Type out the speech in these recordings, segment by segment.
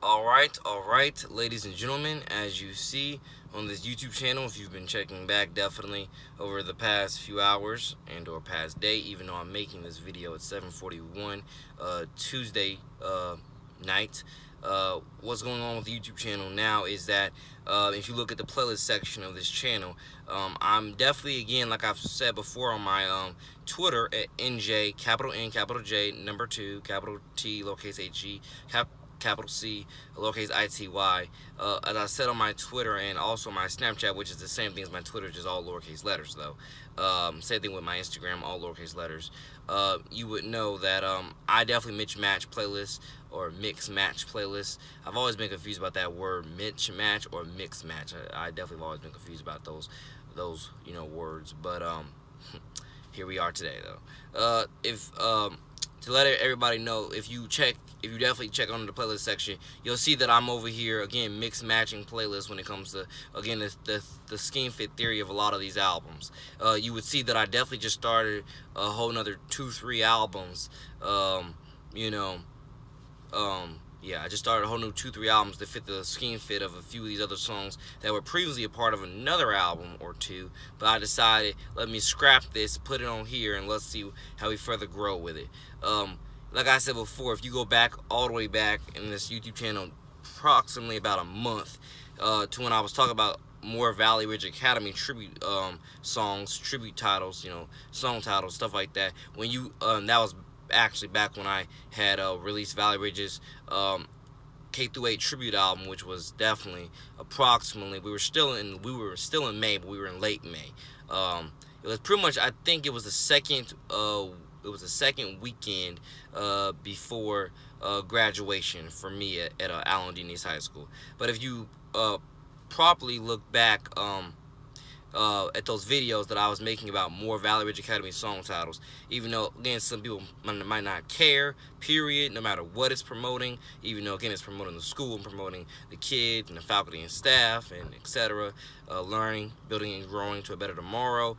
Alright, ladies and gentlemen, as you see on this YouTube channel, if you've been checking back definitely over the past few hours and or past day, even though I'm making this video at 7:41 Tuesday night. What's going on with the YouTube channel now is that if you look at the playlist section of this channel, I'm definitely, again, like I've said before on my Twitter at NJ, capital N, capital J, number 2, capital T, lowercase HE, capital C, lowercase ity. As I said on my Twitter and also my Snapchat, which is the same thing as my Twitter, just all lowercase letters though. Same thing with my Instagram, all lowercase letters. You would know that I definitely match playlists or mix match playlists. I've always been confused about that word, match or mix match. I definitely have always been confused about those words. But here we are today though. If To let everybody know, if you definitely check on the playlist section, you'll see that I'm over here again mix matching playlists when it comes to, again, the scheme fit theory of a lot of these albums. You would see that I definitely just started a whole nother 2-3 albums. Yeah, I just started a whole new 2-3 albums to fit the scheme fit of a few of these other songs that were previously a part of another album or two. But I decided, let me scrap this, put it on here, and let's see how we further grow with it. Like I said before, if you go back all the way back in this YouTube channel, approximately about a month, to when I was talking about more Valley Ridge Academy tribute songs, tribute titles, song titles, stuff like that. When you that was actually back when I had released Valley Ridge's K-8 tribute album, which was definitely approximately, we were still in May, but we were in late May. It was pretty much, I think it was the second weekend before graduation for me at Allen D. Nease High School. But if you properly look back at those videos that I was making about more Valley Ridge Academy song titles, even though, again, some people might not care, period, no matter what it's promoting, even though, again, it's promoting the school and promoting the kids and the faculty and staff and etc., learning, building, and growing to a better tomorrow,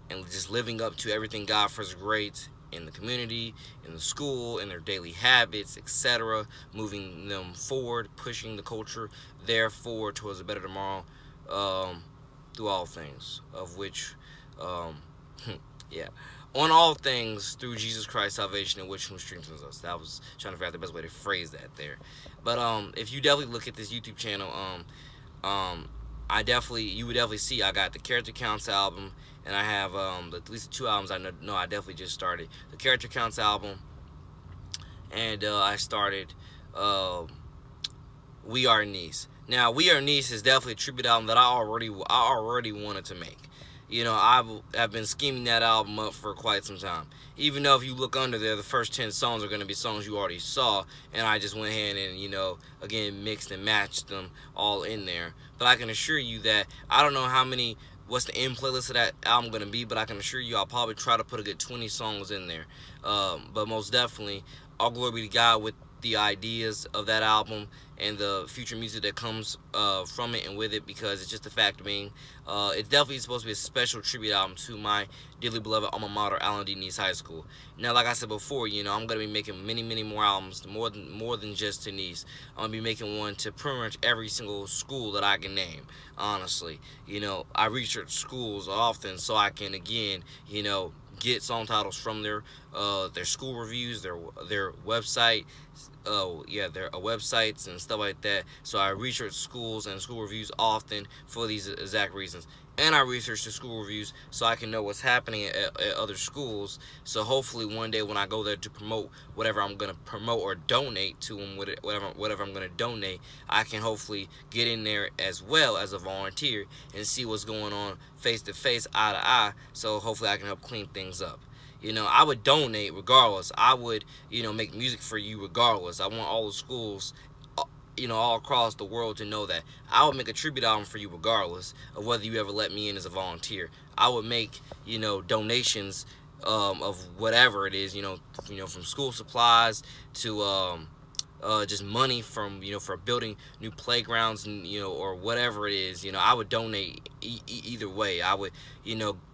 and just living up to everything God first great in the community, in the school, in their daily habits, etc., moving them forward, pushing the culture there forward towards a better tomorrow, through all things, of which, yeah, on all things through Jesus Christ salvation, in which whom strengthens us. That was trying to figure out the best way to phrase that there. But if you definitely look at this YouTube channel, you would definitely see I got the Character Counts album, and I have at least the 2 albums I know I definitely just started. The Character Counts album, and I started We Are Nease. Now, We Are Nease is definitely a tribute album that I already wanted to make. I've been scheming that album up for quite some time. Even though if you look under there, the first 10 songs are going to be songs you already saw, and I just went ahead and, again, mixed and matched them all in there. But I can assure you that I don't know what's the end playlist of that album going to be, but I can assure you I'll probably try to put a good 20 songs in there. But most definitely, all glory be to God with the ideas of that album and the future music that comes from it and with it, because it's just the fact being, it's definitely supposed to be a special tribute album to my dearly beloved alma mater, Allen D. Nease High School. Now, like I said before, I'm going to be making many more albums, more than just to Nease. I'm going to be making one to pretty much every single school that I can name, honestly. I research schools often so I can, again, get song titles from their school reviews, their website, their websites and stuff like that. So I research schools and school reviews often for these exact reasons. And I research the school reviews so I can know what's happening at other schools. So hopefully one day when I go there to promote whatever I'm going to promote or donate to them, whatever I'm going to donate, I can hopefully get in there as well as a volunteer and see what's going on face to face, eye to eye. So hopefully I can help clean things up. I would donate regardless. I would, make music for you regardless. I want all the schools, all across the world to know that I would make a tribute album for you regardless of whether you ever let me in as a volunteer. I would make, donations of whatever it is, from school supplies to just money from, for building new playgrounds, and or whatever it is, I would donate either way. I would,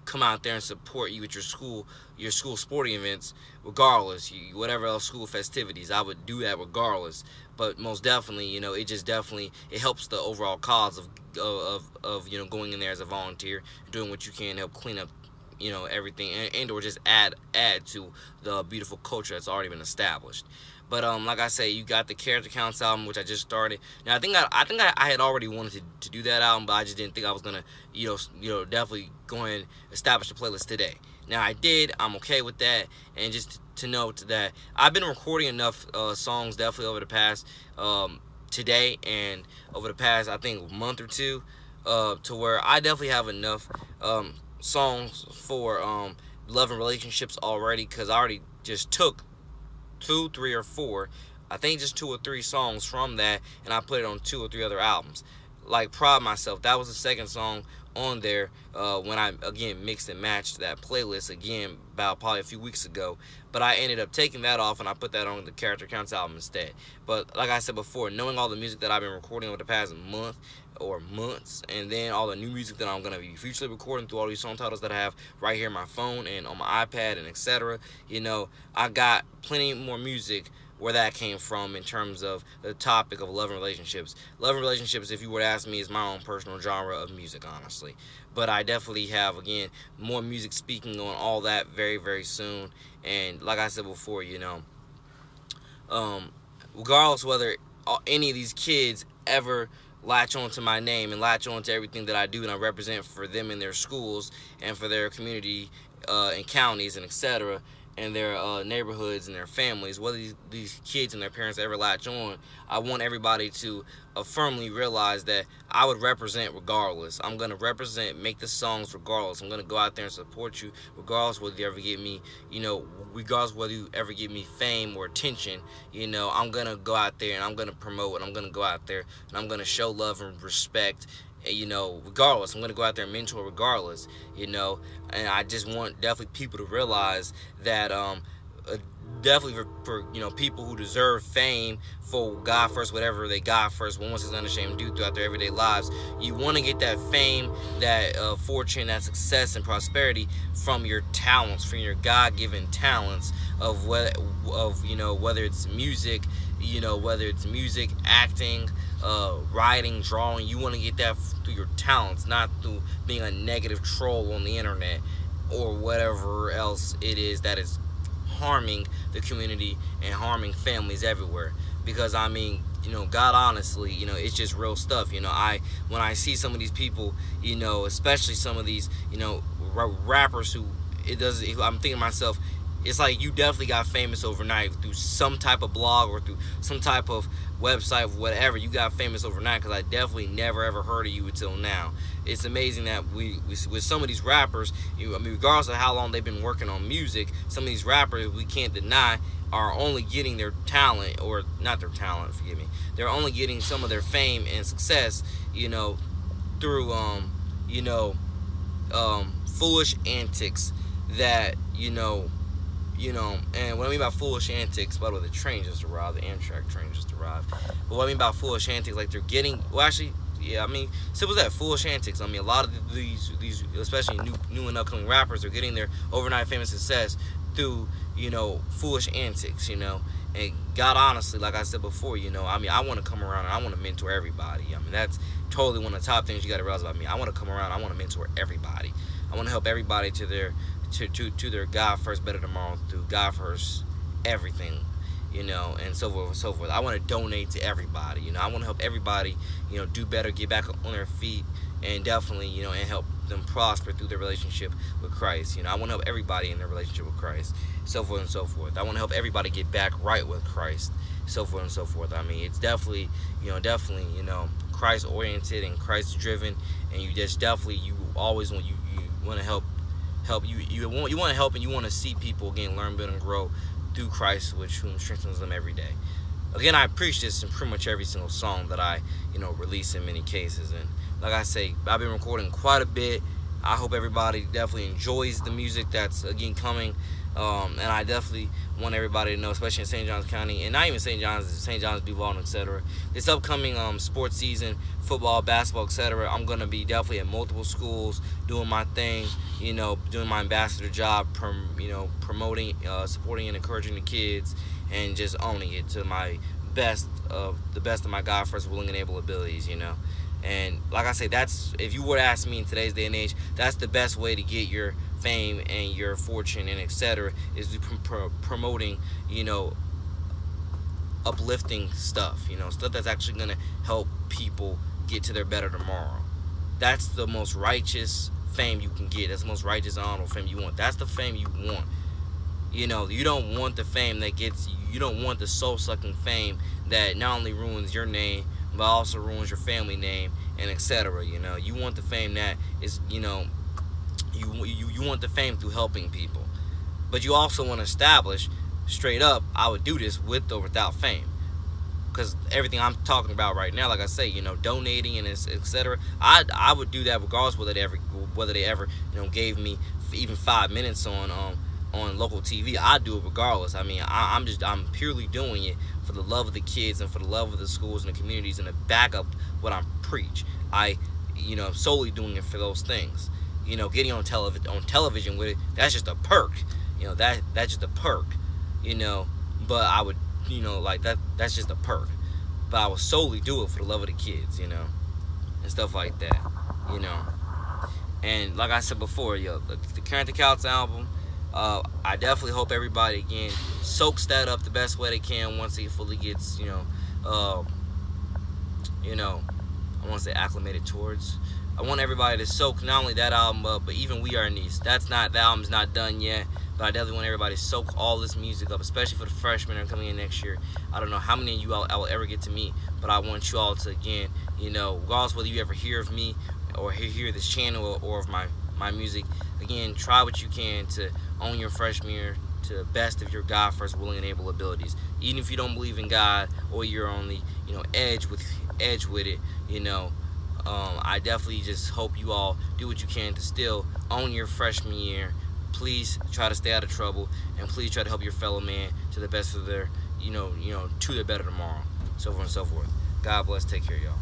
come out there and support you at your school sporting events, regardless. Whatever else school festivities, I would do that regardless. But most definitely, it just definitely it helps the overall cause of going in there as a volunteer, doing what you can to help clean up everything, and or just add to the beautiful culture that's already been established. But like I say, you got the Character Counts album, which I just started. Now I had already wanted to do that album, but I just didn't think I was gonna definitely go and establish a playlist today. Now I did. I'm okay with that. And just to note that I've been recording enough songs definitely over the past today and over the past, I think, month or two, to where I definitely have enough songs for love and relationships already, because I already just took 2, 3, or 4, I think just 2 or 3 songs from that, and I put it on 2 or 3 other albums. Like Pride Myself, that was the second song on there when I again mixed and matched that playlist again about probably a few weeks ago. But I ended up taking that off and I put that on the Character Counts album instead. But like I said before, knowing all the music that I've been recording over the past month or months, and then all the new music that I'm going to be futurely recording through all these song titles that I have right here on my phone and on my iPad and etc., I got plenty more music where that came from in terms of the topic of love and relationships. Love and relationships, if you were to ask me, is my own personal genre of music, honestly. But I definitely have, again, more music speaking on all that very, very soon. And like I said before, regardless whether any of these kids ever latch on to my name and latch on to everything that I do and I represent for them in their schools and for their community and counties and etc., and their neighborhoods and their families, whether these kids and their parents ever latch on, I want everybody to firmly realize that I would represent regardless. I'm going to represent, make the songs regardless. I'm going to go out there and support you regardless whether you ever get me, regardless whether you ever give me fame or attention. I'm going to go out there and I'm going to promote, and I'm going to go out there and I'm going to show love and respect, regardless. I'm going to go out there and mentor regardless, and I just want definitely people to realize that definitely for people who deserve fame for God first, whatever they God first, one wants to unashamed do throughout their everyday lives. You want to get that fame, that fortune, that success and prosperity from your talents, from your God-given talents of whether it's music, whether it's music, acting, writing, drawing. You want to get that through your talents, not through being a negative troll on the internet or whatever else it is that is harming the community and harming families everywhere. Because God, honestly, it's just real stuff. When I see some of these people, especially some of these, rappers who I'm thinking to myself, it's like you definitely got famous overnight through some type of blog or through some type of website, whatever. You got famous overnight, because I definitely never ever heard of you until now. It's amazing that we with some of these rappers, regardless of how long they've been working on music, some of these rappers, we can't deny, are only getting their talent, or not their talent, forgive me. They're only getting some of their fame and success, through foolish antics that and what I mean by foolish antics, by the way, the train just arrived, the Amtrak train just arrived. But what I mean by foolish antics, like they're getting, simple as that, foolish antics. A lot of these especially new and upcoming rappers are getting their overnight famous success through, foolish antics, And God, honestly, like I said before, I want to come around and I want to mentor everybody. That's totally one of the top things you got to realize about me. I want to come around, I want to mentor everybody. I want to help everybody to their God first, better tomorrow, through God first everything, and so forth and so forth. I want to donate to everybody, I want to help everybody, do better, get back on their feet, and definitely, and help them prosper through their relationship with Christ. I want to help everybody in their relationship with Christ, so forth and so forth. I want to help everybody get back right with Christ, so forth and so forth. It's definitely, Christ oriented and Christ driven, and you just definitely, you always want, you want to help you want to help, and you want to see people again learn, build, and grow through Christ, which whom strengthens them every day. Again, I preach this in pretty much every single song that I release in many cases. And like I say, I've been recording quite a bit. I hope everybody definitely enjoys the music that's again coming And I definitely want everybody to know, especially in St. Johns County, and not even St. John's, Duval, etc. This upcoming sports season, football, basketball, etc. I'm gonna be definitely at multiple schools doing my thing, doing my ambassador job, promoting, supporting, and encouraging the kids, and just owning it to my the best of my God first willing and able abilities. And like I say, that's, if you were to ask me in today's day and age, that's the best way to get your fame and your fortune and etc. is promoting, uplifting stuff, stuff that's actually gonna help people get to their better tomorrow. That's the most righteous fame you can get. That's the most righteous, honorable fame you want. That's the fame you want. You don't want the fame that gets you. You don't want the soul sucking fame that not only ruins your name but also ruins your family name and etc. You want the fame that is, you want the fame through helping people, but you also want to establish straight up, I would do this with or without fame, because everything I'm talking about right now, like I say, donating and etc. I would do that regardless whether they ever gave me even 5 minutes on local TV. I'd do it regardless. I mean, I'm purely doing it for the love of the kids and for the love of the schools and the communities, and to back up what I preach. Solely doing it for those things. Getting on television with it, that's just a perk. That's just a perk. But I would, like that's just a perk. But I would solely do it for the love of the kids, and stuff like that. And like I said before, the Current the Couch album, I definitely hope everybody again soaks that up the best way they can once it fully gets, I want to say acclimated towards. I want everybody to soak not only that album up, but even We Are Nice. The album's not done yet, but I definitely want everybody to soak all this music up, especially for the freshmen that are coming in next year. I don't know how many of you I will ever get to meet, but I want you all to, again, regardless whether you ever hear of me or hear this channel or of my music, again, try what you can to own your freshman year to the best of your God first willing and able abilities. Even if you don't believe in God, or you're on the edge with it, I definitely just hope you all do what you can to still own your freshman year. Please try to stay out of trouble, and please try to help your fellow man to the best of their, to their better tomorrow, so forth and so forth. God bless. Take care, y'all.